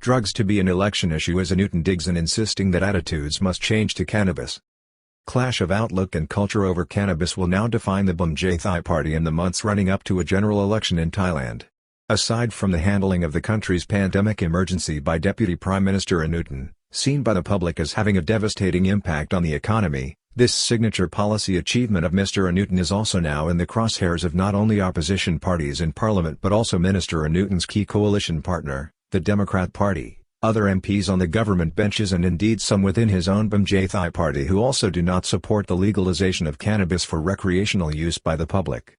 drugs to be an election issue as Anutin digs in, insisting that attitudes must change to cannabis. Clash of outlook and culture over cannabis will now define the Bhumjaithai Party in the months running up to a general election in Thailand. Aside from the handling of the country's pandemic emergency by Deputy Prime Minister Anutin, seen by the public as having a devastating impact on the economy, this signature policy achievement of Mr Anutin is also now in the crosshairs of not only opposition parties in parliament but also Minister Anutin's key coalition partner, the Democrat Party, other MPs on the government benches and indeed some within his own Bhumjaithai Party who also do not support the legalization of cannabis for recreational use by the public.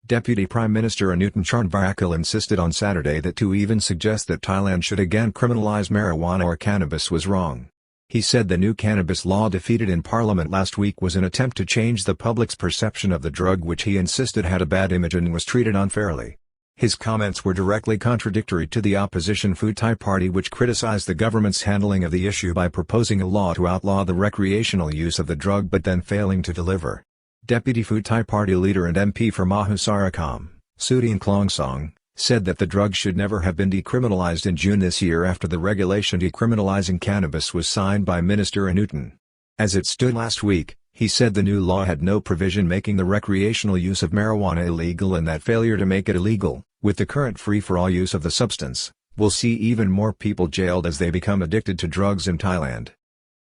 Deputy Prime Minister Anutin Charnvirakul insisted on Saturday that to even suggest that Thailand should again criminalize marijuana or cannabis was wrong. He said the new cannabis law defeated in parliament last week was an attempt to change the public's perception of the drug, which he insisted had a bad image and was treated unfairly. His comments were directly contradictory to the opposition Bhumjaithai Party, which criticized the government's handling of the issue by proposing a law to outlaw the recreational use of the drug but then failing to deliver. Deputy Bhumjaithai Party leader and MP for Mahusarakam, Sutin Klongsong, said that the drug should never have been decriminalized in June this year after the regulation decriminalizing cannabis was signed by Minister Anutin. As it stood last week, he said the new law had no provision making the recreational use of marijuana illegal and that failure to make it illegal, with the current free-for-all use of the substance, will see even more people jailed as they become addicted to drugs in Thailand.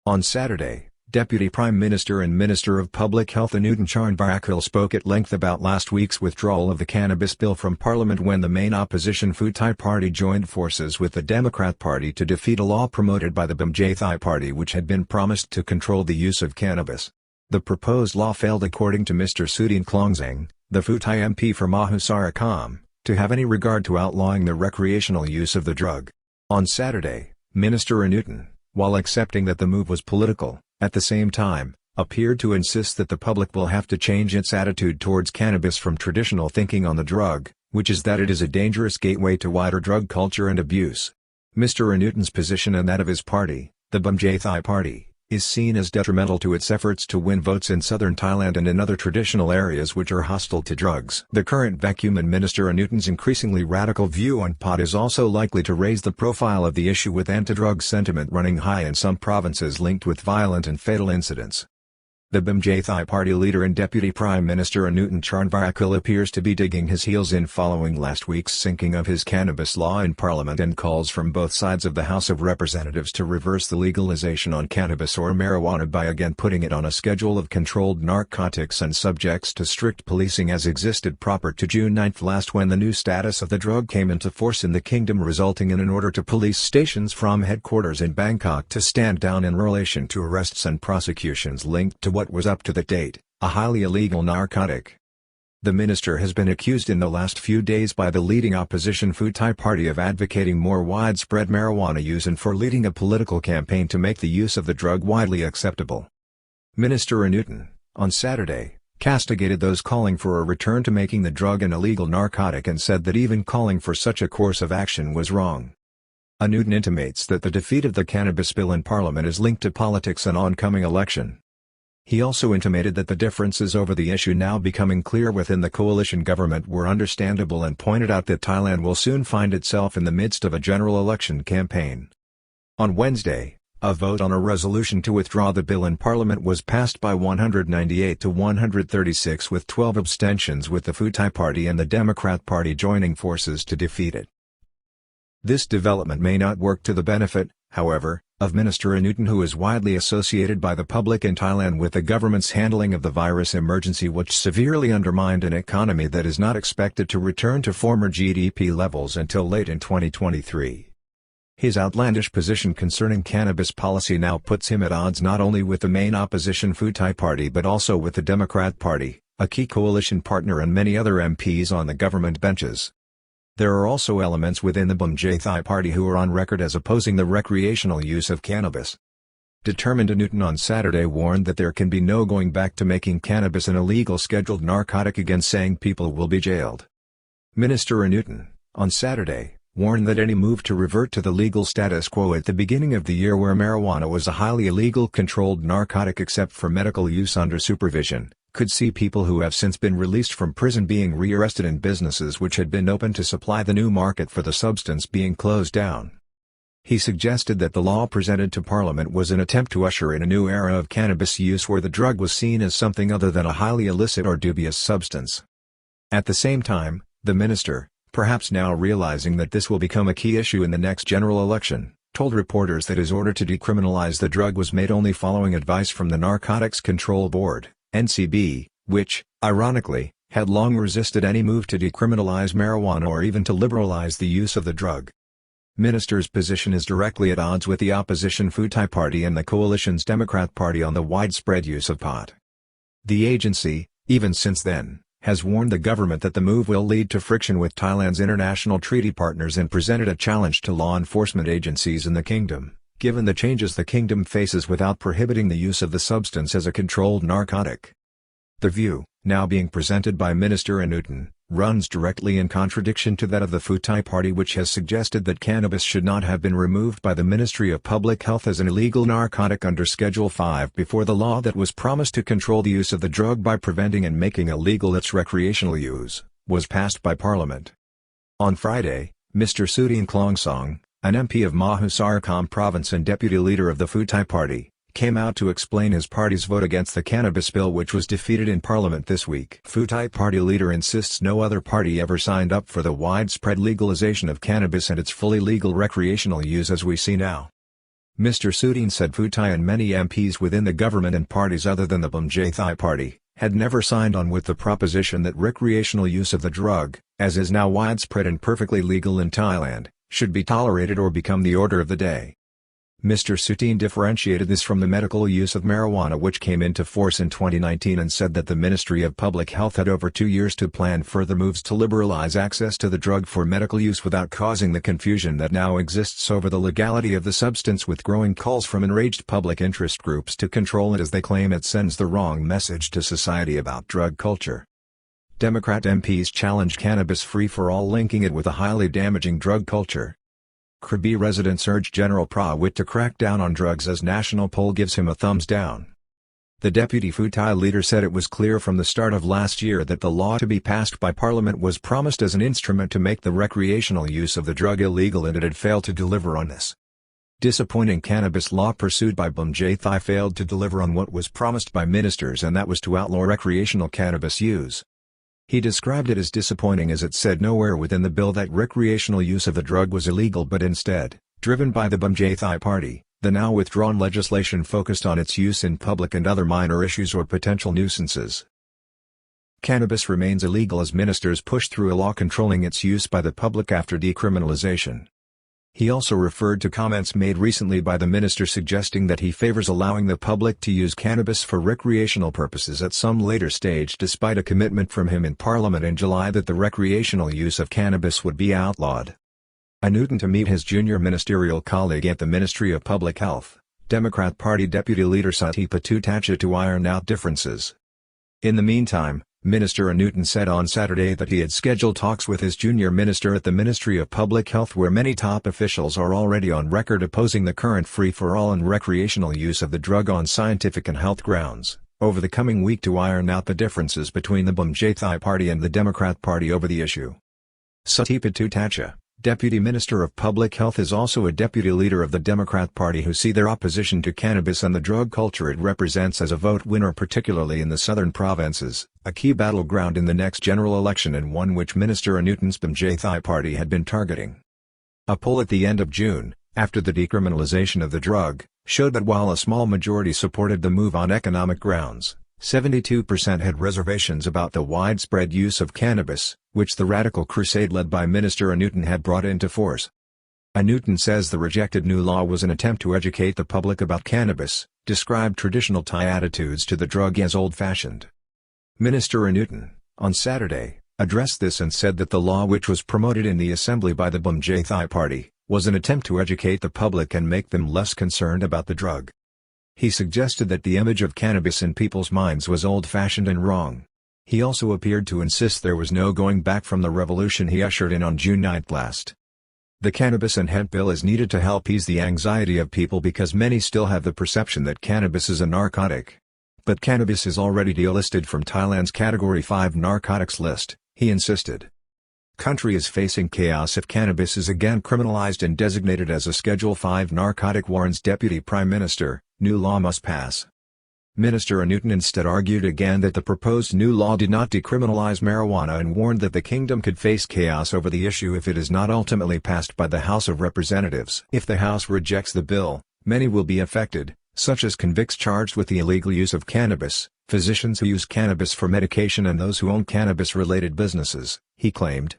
On Saturday, Deputy Prime Minister and Minister of Public Health Anutin Charnvirakul spoke at length about last week's withdrawal of the cannabis bill from Parliament when the main opposition Bhumjaithai Party joined forces with the Democrat Party to defeat a law promoted by the Bhumjaithai Party which had been promised to control the use of cannabis. The proposed law failed according to Mr Sutin Klongsong, the Bhumjaithai MP for Mahusarakam, to have any regard to outlawing the recreational use of the drug. On Saturday, Minister Anutin, while accepting that the move was political, at the same time, appeared to insist that the public will have to change its attitude towards cannabis from traditional thinking on the drug, which is that it is a dangerous gateway to wider drug culture and abuse. Mr Anutin's position and that of his party, the Bhumjaithai Party, is seen as detrimental to its efforts to win votes in southern Thailand and in other traditional areas which are hostile to drugs. The current vacuum in Minister Anutin's increasingly radical view on pot is also likely to raise the profile of the issue, with anti-drug sentiment running high in some provinces linked with violent and fatal incidents. The Bhumjaithai Party leader and Deputy Prime Minister Anutin Charnvirakul appears to be digging his heels in following last week's sinking of his cannabis law in Parliament and calls from both sides of the House of Representatives to reverse the legalization on cannabis or marijuana by again putting it on a schedule of controlled narcotics and subjects to strict policing as existed proper to June 9 last, when the new status of the drug came into force in the kingdom, resulting in an order to police stations from headquarters in Bangkok to stand down in relation to arrests and prosecutions linked to what was up to that date, a highly illegal narcotic. The minister has been accused in the last few days by the leading opposition Bhumjaithai Party of advocating more widespread marijuana use and for leading a political campaign to make the use of the drug widely acceptable. Minister Anutin, on Saturday, castigated those calling for a return to making the drug an illegal narcotic and said that even calling for such a course of action was wrong. Anutin intimates that the defeat of the cannabis bill in Parliament is linked to politics and oncoming election. He also intimated that the differences over the issue now becoming clear within the coalition government were understandable and pointed out that Thailand will soon find itself in the midst of a general election campaign. On Wednesday, a vote on a resolution to withdraw the bill in Parliament was passed by 198 to 136 with 12 abstentions, with the Bhumjaithai Party and the Democrat Party joining forces to defeat it. This development may not work to the benefit, however, of Minister Anutin, who is widely associated by the public in Thailand with the government's handling of the virus emergency, which severely undermined an economy that is not expected to return to former GDP levels until late in 2023. His outlandish position concerning cannabis policy now puts him at odds not only with the main opposition Bhumjaithai Party but also with the Democrat Party, a key coalition partner, and many other MPs on the government benches. There are also elements within the Bhumjaithai Party who are on record as opposing the recreational use of cannabis. Determined, Anutin on Saturday warned that there can be no going back to making cannabis an illegal scheduled narcotic again, saying people will be jailed. Minister Anutin, on Saturday, warned that any move to revert to the legal status quo at the beginning of the year, where marijuana was a highly illegal controlled narcotic except for medical use under supervision, could see people who have since been released from prison being rearrested and businesses which had been open to supply the new market for the substance being closed down. He suggested that the law presented to Parliament was an attempt to usher in a new era of cannabis use where the drug was seen as something other than a highly illicit or dubious substance. At the same time, the minister, perhaps now realizing that this will become a key issue in the next general election, told reporters that his order to decriminalize the drug was made only following advice from the Narcotics Control Board, NCB, which, ironically, had long resisted any move to decriminalize marijuana or even to liberalize the use of the drug. Minister's position is directly at odds with the opposition Bhumjaithai Party and the coalition's Democrat Party on the widespread use of pot. The agency, even since then, has warned the government that the move will lead to friction with Thailand's international treaty partners and presented a challenge to law enforcement agencies in the kingdom, given the changes the kingdom faces without prohibiting the use of the substance as a controlled narcotic. The view, now being presented by Minister Anutin, runs directly in contradiction to that of the Bhumjaithai Party, which has suggested that cannabis should not have been removed by the Ministry of Public Health as an illegal narcotic under Schedule 5 before the law that was promised to control the use of the drug by preventing and making illegal its recreational use, was passed by Parliament. On Friday, Mr Sutin Klongsong, an MP of Mahusarkham Province and deputy leader of the Bhumjaithai Party, came out to explain his party's vote against the cannabis bill which was defeated in Parliament this week. Bhumjaithai Party leader insists no other party ever signed up for the widespread legalization of cannabis and its fully legal recreational use as we see now. Mr Sutin said Bhumjaithai and many MPs within the government and parties other than the Bhumjaithai Party, had never signed on with the proposition that recreational use of the drug, as is now widespread and perfectly legal in Thailand, should be tolerated or become the order of the day. Mr Sutin differentiated this from the medical use of marijuana which came into force in 2019 and said that the Ministry of Public Health had over 2 years to plan further moves to liberalize access to the drug for medical use without causing the confusion that now exists over the legality of the substance, with growing calls from enraged public interest groups to control it as they claim it sends the wrong message to society about drug culture. Democrat MPs challenged cannabis free-for-all, linking it with a highly damaging drug culture. Krabi residents urged General Prawit to crack down on drugs as national poll gives him a thumbs down. The deputy Bhumjaithai leader said it was clear from the start of last year that the law to be passed by Parliament was promised as an instrument to make the recreational use of the drug illegal and it had failed to deliver on this. Disappointing cannabis law pursued by Bhumjaithai failed to deliver on what was promised by ministers, and that was to outlaw recreational cannabis use. He described it as disappointing as it said nowhere within the bill that recreational use of the drug was illegal, but instead, driven by the Bhumjaithai Party, the now withdrawn legislation focused on its use in public and other minor issues or potential nuisances. Cannabis remains illegal as ministers push through a law controlling its use by the public after decriminalization. He also referred to comments made recently by the minister suggesting that he favors allowing the public to use cannabis for recreational purposes at some later stage, despite a commitment from him in Parliament in July that the recreational use of cannabis would be outlawed. Anutin to meet his junior ministerial colleague at the Ministry of Public Health, Democrat Party Deputy Leader Sati Patutacha, to iron out differences. In the meantime, Minister Anutin said on Saturday that he had scheduled talks with his junior minister at the Ministry of Public Health, where many top officials are already on record opposing the current free-for-all and recreational use of the drug on scientific and health grounds, over the coming week to iron out the differences between the Bhumjaithai Party and the Democrat Party over the issue. Sati Patutacha, Deputy Minister of Public Health, is also a deputy leader of the Democrat Party, who see their opposition to cannabis and the drug culture it represents as a vote winner, particularly in the southern provinces, a key battleground in the next general election and one which Minister Anutin's Bhumjaithai Party had been targeting. A poll at the end of June, after the decriminalization of the drug, showed that while a small majority supported the move on economic grounds, 72% had reservations about the widespread use of cannabis, which the radical crusade led by Minister Anutin had brought into force. Anutin says the rejected new law was an attempt to educate the public about cannabis, described traditional Thai attitudes to the drug as old-fashioned. Minister Anutin, on Saturday, addressed this and said that the law, which was promoted in the assembly by the Bhumjaithai Party, was an attempt to educate the public and make them less concerned about the drug. He suggested that the image of cannabis in people's minds was old-fashioned and wrong. He also appeared to insist there was no going back from the revolution he ushered in on June 9 last. The Cannabis and Hemp Bill is needed to help ease the anxiety of people because many still have the perception that cannabis is a narcotic. But cannabis is already delisted from Thailand's Category 5 narcotics list, he insisted. Country is facing chaos if cannabis is again criminalized and designated as a Schedule 5 narcotic, warns Deputy Prime Minister. New law must pass. Minister Anutin instead argued again that the proposed new law did not decriminalize marijuana and warned that the kingdom could face chaos over the issue if it is not ultimately passed by the House of Representatives. If the House rejects the bill, many will be affected, such as convicts charged with the illegal use of cannabis, physicians who use cannabis for medication and those who own cannabis-related businesses, he claimed.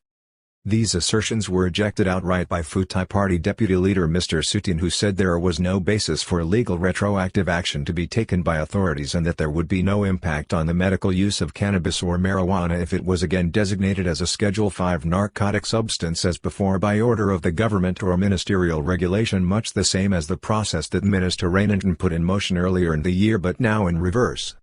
These assertions were rejected outright by Bhumjaithai Party Deputy Leader Mr Anutin, who said there was no basis for illegal retroactive action to be taken by authorities and that there would be no impact on the medical use of cannabis or marijuana if it was again designated as a Schedule 5 narcotic substance as before by order of the government or ministerial regulation, much the same as the process that Minister Anutin put in motion earlier in the year but now in reverse.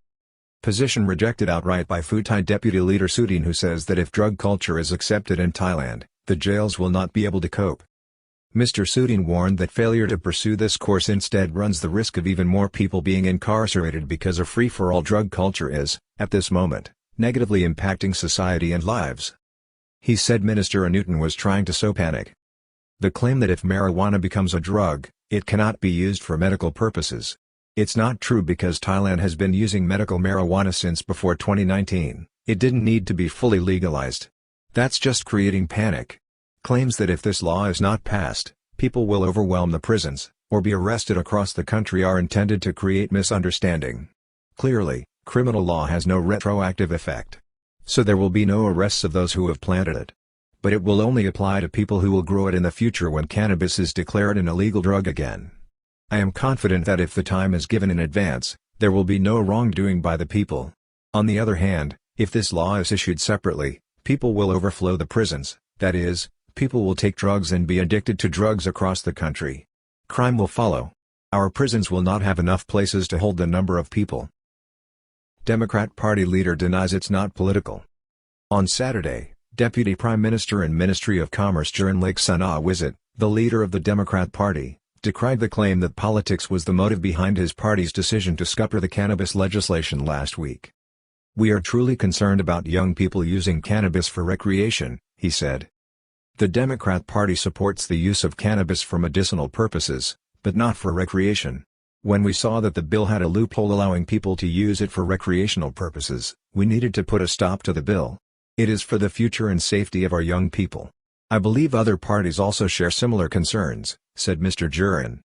Position rejected outright by Bhumjaithai Deputy Leader Anutin, who says that if drug culture is accepted in Thailand, the jails will not be able to cope. Mr Anutin warned that failure to pursue this course instead runs the risk of even more people being incarcerated because a free-for-all drug culture is, at this moment, negatively impacting society and lives. He said Minister Anutin was trying to sow panic. The claim that if marijuana becomes a drug, it cannot be used for medical purposes. It's not true because Thailand has been using medical marijuana since before 2019, it didn't need to be fully legalized. That's just creating panic. Claims that if this law is not passed, people will overwhelm the prisons, or be arrested across the country are intended to create misunderstanding. Clearly, criminal law has no retroactive effect. So there will be no arrests of those who have planted it. But it will only apply to people who will grow it in the future when cannabis is declared an illegal drug again. I am confident that if the time is given in advance, there will be no wrongdoing by the people. On the other hand, if this law is issued separately, people will overflow the prisons, that is, people will take drugs and be addicted to drugs across the country. Crime will follow. Our prisons will not have enough places to hold the number of people. Democrat Party leader denies it's not political. On Saturday, Deputy Prime Minister and Ministry of Commerce Jaron Laksonawisit, the leader of the Democrat Party, decried the claim that politics was the motive behind his party's decision to scupper the cannabis legislation last week. "We are truly concerned about young people using cannabis for recreation," he said. The Democrat Party supports the use of cannabis for medicinal purposes, but not for recreation. When we saw that the bill had a loophole allowing people to use it for recreational purposes, we needed to put a stop to the bill. It is for the future and safety of our young people. I believe other parties also share similar concerns, said Mr. Jaron.